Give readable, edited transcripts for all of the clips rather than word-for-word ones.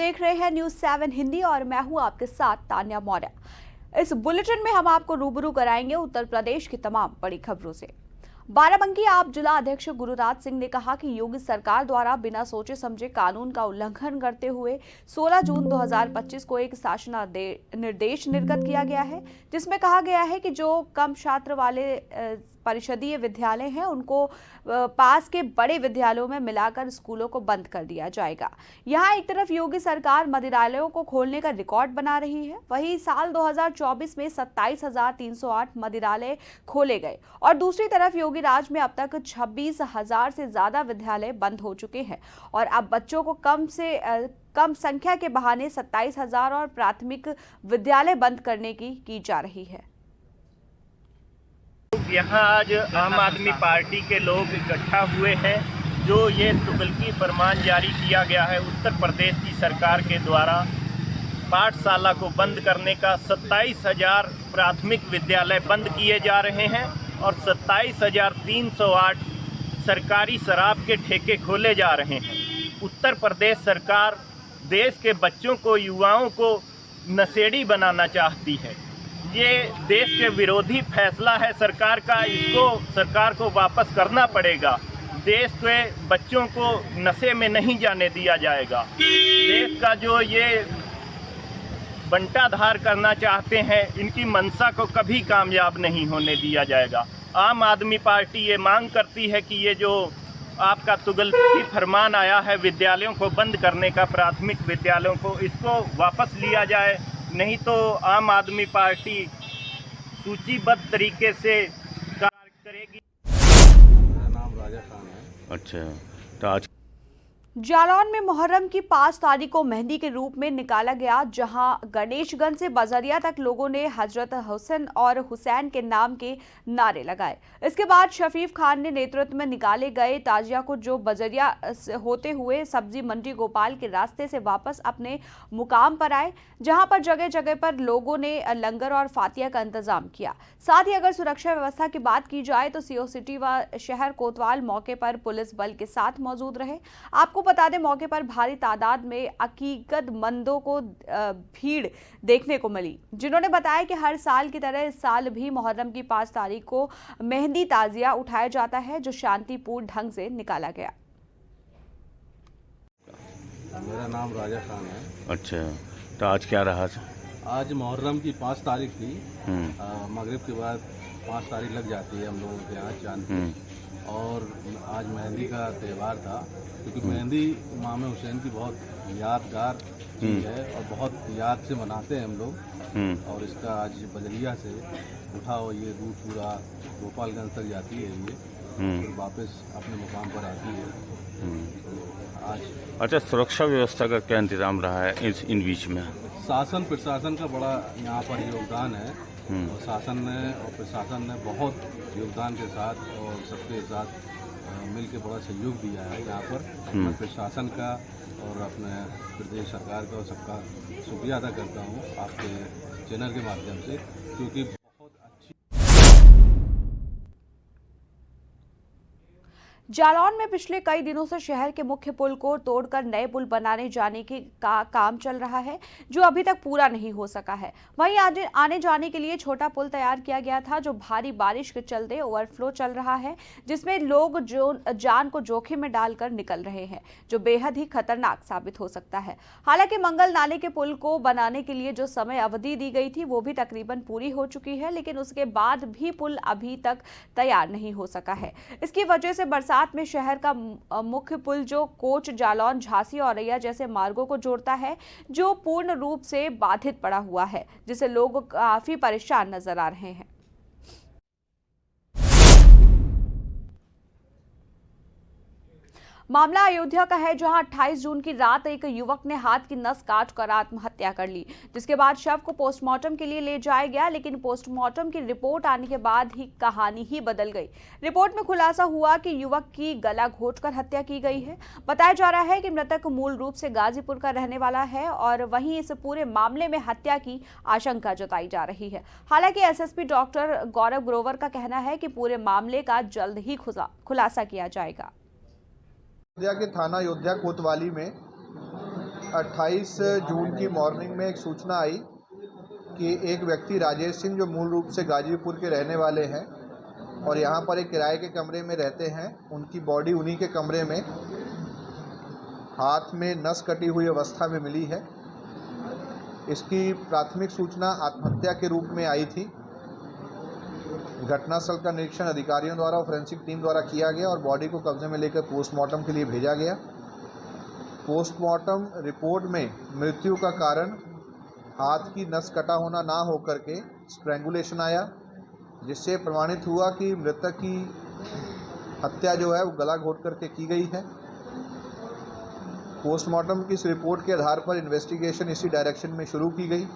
देख रहे हैं न्यूज़ 7 हिंदी और मैं हूं आपके साथ तान्या मौर्य। इस बुलेटिन में हम आपको रूबरू कराएंगे उत्तर प्रदेश की तमाम बड़ी खबरों से। बाराबंकी आप जिला अध्यक्ष गुरुराज सिंह ने कहा कि योगी सरकार द्वारा बिना सोचे समझे कानून का उल्लंघन करते हुए 16 जून 2025 को एक शासन निर्देश निर्गत किया गया है, जिसमें कहा गया है कि जो कम छात्र वाले परिषदीय विद्यालय हैं उनको पास के बड़े विद्यालयों में मिलाकर स्कूलों को बंद कर दिया जाएगा। यहाँ एक तरफ योगी सरकार मदिरालयों को खोलने का रिकॉर्ड बना रही है, वहीं साल 2024 में 27,308 मदिरालय खोले गए और दूसरी तरफ योगी राज में अब तक 26,000 से ज्यादा विद्यालय बंद हो चुके हैं और अब बच्चों को कम संख्या के बहाने 27,000 और प्राथमिक विद्यालय बंद करने की जा रही है। यहाँ आज आम आदमी पार्टी के लोग इकट्ठा हुए हैं। जो ये तुगलकी फरमान जारी किया गया है उत्तर प्रदेश की सरकार के द्वारा पाठशाला को बंद करने का, 27,000 प्राथमिक विद्यालय बंद किए जा रहे हैं और 27,308 सरकारी शराब के ठेके खोले जा रहे हैं। उत्तर प्रदेश सरकार देश के बच्चों को, युवाओं को नशेड़ी बनाना चाहती है। ये देश के विरोधी फैसला है सरकार का, इसको सरकार को वापस करना पड़ेगा। देश के बच्चों को नशे में नहीं जाने दिया जाएगा। देश का जो ये बंटाधार करना चाहते हैं, इनकी मंशा को कभी कामयाब नहीं होने दिया जाएगा। आम आदमी पार्टी ये मांग करती है कि ये जो आपका तुगलकी फरमान आया है विद्यालयों को बंद करने का, प्राथमिक विद्यालयों को, इसको वापस लिया जाए, नहीं तो आम आदमी पार्टी सूचीबद्ध तरीके से कार्य करेगी। मेरा नाम राजा खान है। अच्छा, तो आज जालौन में मुहर्रम की 5 तारीख को मेहंदी के रूप में निकाला गया, जहां गणेशगंज से बजरिया तक लोगों ने हजरत हुसैन और हुसैन के नाम के नारे लगाए। इसके बाद शफीफ खान ने नेतृत्व में निकाले गए ताजिया को जो बजरिया होते हुए सब्जी मंडी गोपाल के रास्ते से वापस अपने मुकाम पर आए, जहां पर जगह जगह पर लोगों ने लंगर और फातिया का इंतजाम किया। साथ ही अगर सुरक्षा व्यवस्था की बात की जाए तो सीओ सिटी व शहर कोतवाल मौके पर पुलिस बल के साथ मौजूद रहे। आपको बता दें, मौके पर भारी तादाद में अकीदतमंदों को भीड़ देखने को मिली, जिन्होंने बताया कि हर साल की तरह इस साल भी मुहर्रम की 5 तारीख को मेहंदी ताजिया उठाया जाता है, जो शांतिपूर्ण ढंग से निकाला गया। मेरा नाम राजा खान है। अच्छा, तो आज क्या रहा था? आज मुहर्रम की 5 तारीख थी। मगरिब के बाद 5 तारीख लग जाती है हम लोगों के यहाँ चांद की। और आज मेहंदी का त्यौहार था, क्योंकि मेहंदी इमाम हुसैन की बहुत यादगार चीज़ है और बहुत याद से मनाते हैं हम लोग। और इसका आज बजरिया से उठा हुआ ये रूट पूरा गोपालगंज तक जाती है, ये फिर वापस अपने मुकाम पर आती है। तो आज अच्छा, सुरक्षा व्यवस्था का क्या इंतजाम रहा है इन बीच में? शासन प्रशासन का बड़ा यहाँ पर योगदान है और शासन ने और प्रशासन ने बहुत योगदान के साथ और सबके साथ मिलकर बड़ा सहयोग दिया है यहाँ पर। मैं प्रशासन का और अपने प्रदेश सरकार का और सबका शुक्रिया अदा करता हूँ आपके चैनल के माध्यम से, क्योंकि बहुत अच्छी। जालौन में पिछले कई दिनों से शहर के मुख्य पुल को तोड़कर नए पुल बनाने जाने का काम चल रहा है, जो अभी तक पूरा नहीं हो सका है। वहीं आने जाने के लिए छोटा पुल तैयार किया गया था, जो भारी बारिश के चलते ओवरफ्लो चल रहा है, जिसमें लोग जान को जोखिम में डालकर निकल रहे हैं, जो बेहद ही खतरनाक साबित हो सकता है। हालांकि मंगल नाले के पुल को बनाने के लिए जो समय अवधि दी गई थी वो भी तकरीबन पूरी हो चुकी है, लेकिन उसके बाद भी पुल अभी तक तैयार नहीं हो सका है। इसकी वजह से बरसात में शहर का मुख्य पुल जो कोच, जालौन, झांसी और औरैया जैसे मार्गों को जोड़ता है, जो पूर्ण रूप से बाधित पड़ा हुआ है, जिससे लोग काफी परेशान नजर आ रहे हैं। मामला अयोध्या का है, जहां 28 जून की रात एक युवक ने हाथ की नस काटकर आत्महत्या कर ली, जिसके बाद शव को पोस्टमार्टम के लिए ले जाया गया, लेकिन पोस्टमार्टम की रिपोर्ट आने के बाद ही कहानी ही बदल गई। रिपोर्ट में खुलासा हुआ कि युवक की गला घोंटकर हत्या की गई है। बताया जा रहा है कि मृतक मूल रूप से गाजीपुर का रहने वाला है और वहीं इस पूरे मामले में हत्या की आशंका जताई जा रही है। हालांकि एसएसपी डॉक्टर गौरव ग्रोवर का कहना है कि पूरे मामले का जल्द ही खुलासा किया जाएगा। अयोध्या के थाना अयोध्या कोतवाली में 28 जून की मॉर्निंग में एक सूचना आई कि एक व्यक्ति राजेश सिंह, जो मूल रूप से गाजीपुर के रहने वाले हैं और यहाँ पर एक किराए के कमरे में रहते हैं, उनकी बॉडी उन्हीं के कमरे में हाथ में नस कटी हुई अवस्था में मिली है। इसकी प्राथमिक सूचना आत्महत्या के रूप में आई थी। घटनास्थल का निरीक्षण अधिकारियों द्वारा और फोरेंसिक टीम द्वारा किया गया और बॉडी को कब्जे में लेकर पोस्टमार्टम के लिए भेजा गया। पोस्टमार्टम रिपोर्ट में मृत्यु का कारण हाथ की नस कटा होना ना होकर के स्ट्रैंगुलेशन आया, जिससे प्रमाणित हुआ कि मृतक की हत्या जो है वो गला घोट करके की गई है। पोस्टमार्टम की इस रिपोर्ट के आधार पर इन्वेस्टिगेशन इसी डायरेक्शन में शुरू की गई।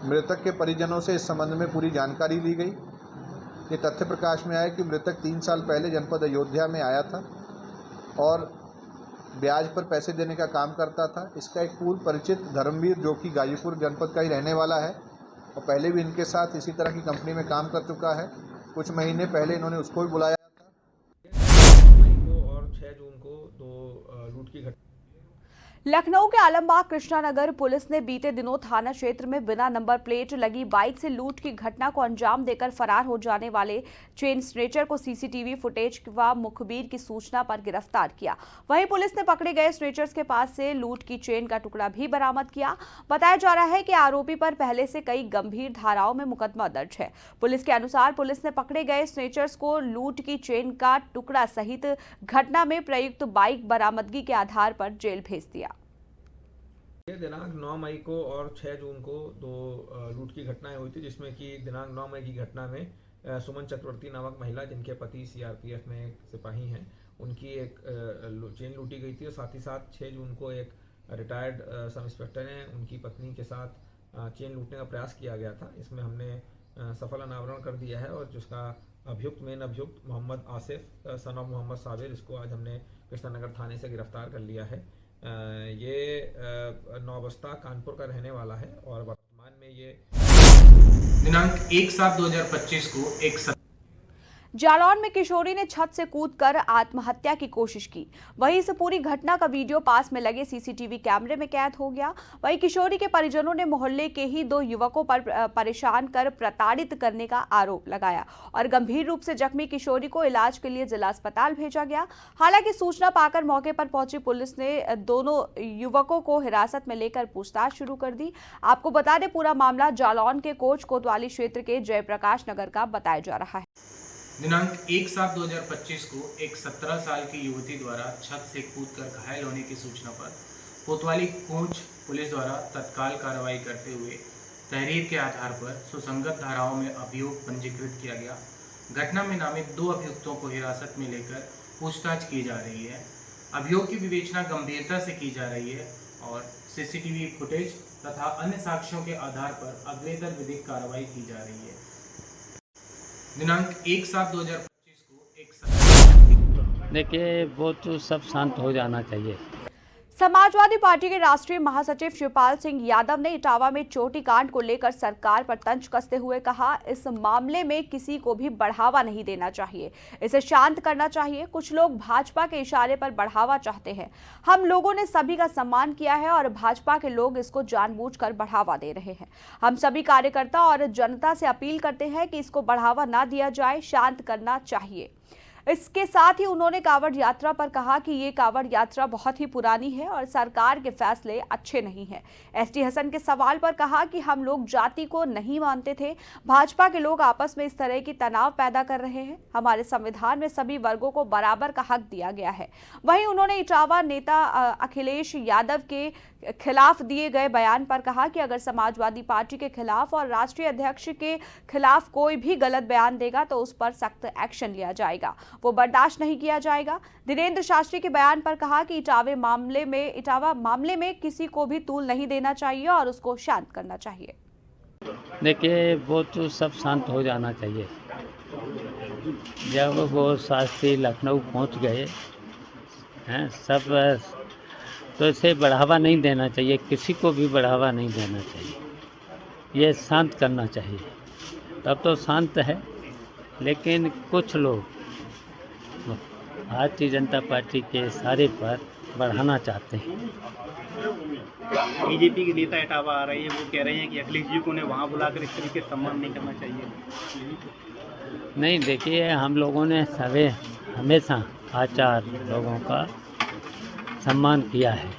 मृतक के परिजनों से इस संबंध में पूरी जानकारी ली गई। ये तथ्य प्रकाश में आया कि मृतक 3 साल पहले जनपद अयोध्या में आया था और ब्याज पर पैसे देने का काम करता था। इसका एक पूर्व परिचित धर्मवीर, जो कि गाजीपुर जनपद का ही रहने वाला है और पहले भी इनके साथ इसी तरह की कंपनी में काम कर चुका है। कुछ महीने पहले इन्होंने उसको भी बुलाया था। और 6 जून को 2 लूट की घटना। लखनऊ के आलमबाग कृष्णानगर पुलिस ने बीते दिनों थाना क्षेत्र में बिना नंबर प्लेट लगी बाइक से लूट की घटना को अंजाम देकर फरार हो जाने वाले चेन स्नेचर को सीसीटीवी फुटेज व मुखबिर की सूचना पर गिरफ्तार किया। वहीं पुलिस ने पकड़े गए स्नेचर्स के पास से लूट की चेन का टुकड़ा भी बरामद किया। बताया जा रहा है कि आरोपी पर पहले से कई गंभीर धाराओं में मुकदमा दर्ज है। पुलिस के अनुसार पुलिस ने पकड़े गए स्नेचर्स को लूट की चेन का टुकड़ा सहित घटना में प्रयुक्त बाइक बरामदगी के आधार पर जेल भेज दिया। दिनांक 9 मई को और 6 जून को 2 लूट की घटनाएं हुई थी, जिसमें कि दिनांक 9 मई की घटना में सुमन चक्रवर्ती नामक महिला, जिनके पति सीआरपीएफ में एक सिपाही हैं, उनकी एक चेन लूटी गई थी और साथ ही साथ 6 जून को एक रिटायर्ड सब इंस्पेक्टर हैं, उनकी पत्नी के साथ चेन लूटने का प्रयास किया गया था। इसमें हमने सफल अनावरण कर दिया है और जिसका मेन अभियुक्त मोहम्मद आसिफ सन ऑफ मोहम्मद साबिर, इसको आज हमने कृष्णानगर थाने से गिरफ्तार कर लिया है। ये नौबस्ता कानपुर का रहने वाला है और वर्तमान में ये दिनांक 1/7/2025 को एक जालौन में किशोरी ने छत से कूदकर आत्महत्या की कोशिश की। वहीं इस पूरी घटना का वीडियो पास में लगे सीसीटीवी कैमरे में कैद हो गया। वहीं किशोरी के परिजनों ने मोहल्ले के ही 2 युवकों पर परेशान कर प्रताड़ित करने का आरोप लगाया और गंभीर रूप से जख्मी किशोरी को इलाज के लिए जिला अस्पताल भेजा गया। हालांकि सूचना पाकर मौके पर पहुंची पुलिस ने दोनों युवकों को हिरासत में लेकर पूछताछ शुरू कर दी। आपको बता दें, पूरा मामला जालौन के कोच कोतवाली क्षेत्र के जयप्रकाश नगर का बताया जा रहा है। दिनांक 1/7/2025 को एक 17 साल की युवती द्वारा छत से कूदकर घायल होने की सूचना पर कोतवाली कोच पुलिस द्वारा तत्काल कार्रवाई करते हुए तहरीर के आधार पर सुसंगत धाराओं में अभियोग पंजीकृत किया गया। घटना में नामित 2 अभियुक्तों को हिरासत में लेकर पूछताछ की जा रही है। अभियोग की विवेचना गंभीरता से की जा रही है और सीसीटीवी फुटेज तथा अन्य साक्ष्यों के आधार पर अग्रेतर विधिक कार्रवाई की जा रही है। दिनांक 1/7/2025 को देखिए, वो तो सब शांत हो जाना चाहिए। समाजवादी पार्टी के राष्ट्रीय महासचिव शिवपाल सिंह यादव ने इटावा में चोटी कांड को लेकर सरकार पर तंज कसते हुए कहा, इस मामले में किसी को भी बढ़ावा नहीं देना चाहिए, इसे शांत करना चाहिए। कुछ लोग भाजपा के इशारे पर बढ़ावा चाहते हैं। हम लोगों ने सभी का सम्मान किया है और भाजपा के लोग इसको जानबूझकर बढ़ावा दे रहे हैं। हम सभी कार्यकर्ता और जनता से अपील करते हैं कि इसको बढ़ावा ना दिया जाए, शांत करना चाहिए। इसके साथ ही उन्होंने कांवड़ यात्रा पर कहा कि ये कांवड़ यात्रा बहुत ही पुरानी है और सरकार के फैसले अच्छे नहीं हैं। एसटी हसन के सवाल पर कहा कि हम लोग जाति को नहीं मानते थे, भाजपा के लोग आपस में इस तरह की तनाव पैदा कर रहे हैं। हमारे संविधान में सभी वर्गों को बराबर का हक दिया गया है। वहीं उन्होंने इटावा नेता अखिलेश यादव के खिलाफ दिए गए बयान पर कहा कि अगर समाजवादी पार्टी के खिलाफ और राष्ट्रीय अध्यक्ष के खिलाफ कोई भी गलत बयान देगा तो उस पर सख्त एक्शन लिया जाएगा, वो बर्दाश्त नहीं किया जाएगा। धीरेन्द्र शास्त्री के बयान पर कहा कि इटावा मामले में किसी को भी तूल नहीं देना चाहिए और उसको शांत करना चाहिए। देखिए, वो तो सब शांत हो जाना चाहिए। जब वो शास्त्री लखनऊ पहुंच गए हैं सब, तो इसे बढ़ावा नहीं देना चाहिए, किसी को भी बढ़ावा नहीं देना चाहिए, ये शांत करना चाहिए। तब तो शांत है, लेकिन कुछ लोग भारतीय जनता पार्टी के इशारे पर बढ़ाना चाहते हैं। बीजेपी के नेता इटावा आ रही है, वो कह रहे हैं कि अखिलेश जी को उन्हें वहाँ बुलाकर इस तरीके से सम्मान नहीं करना चाहिए। नहीं, देखिए, हम लोगों ने सभी हमेशा आचार लोगों का सम्मान किया है।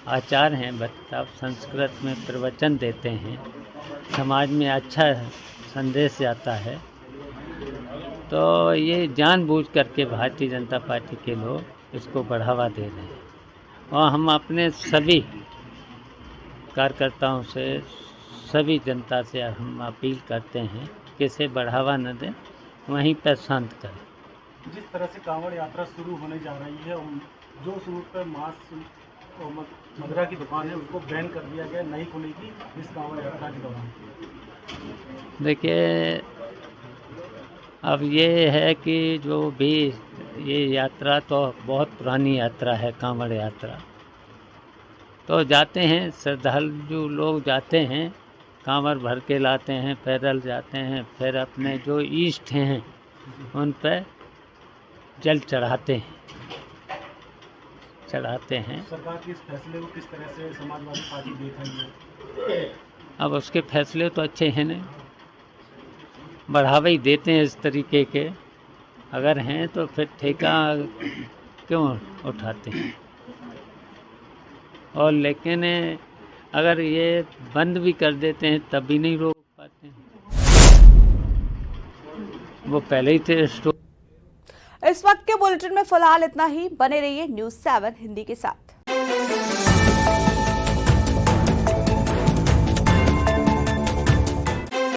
आचार हैं, बच्चा संस्कृत में प्रवचन देते हैं, समाज में अच्छा संदेश जाता है। तो ये जानबूझ करके भारतीय जनता पार्टी के लोग इसको बढ़ावा दे रहे हैं, और हम अपने सभी कार्यकर्ताओं से, सभी जनता से हम अपील करते हैं कि इसे बढ़ावा न दें, वहीं पर शांत करें। जिस तरह से कांवड़ यात्रा शुरू होने जा रही है, जो उस रूट पर मांस और मदिरा की दुकान है उसको बैन कर दिया गया, नहीं खुलेगी इस कांवड़ यात्रा के दौरान। देखिए, अब ये है कि जो भी ये यात्रा तो बहुत पुरानी यात्रा है, कांवड़ यात्रा, तो जाते हैं श्रद्धालु लोग, जाते हैं कांवड़ भर के लाते हैं, पैदल जाते हैं, फिर अपने जो इष्ट हैं उन पर जल चढ़ाते हैं। सरकार के इस फैसले को किस तरह से समाजवादी पार्टी देख रही है? अब उसके फैसले तो अच्छे हैं नहीं, बढ़ावा ही देते हैं इस तरीके के, अगर हैं तो फिर ठेका क्यों उठाते हैं? और लेकिन अगर ये बंद भी कर देते हैं तब भी नहीं रोक पाते हैं, वो पहले ही थे स्टॉप। इस वक्त के बुलेटिन में फिलहाल इतना ही। बने रहिए न्यूज़ 7 हिंदी के साथ।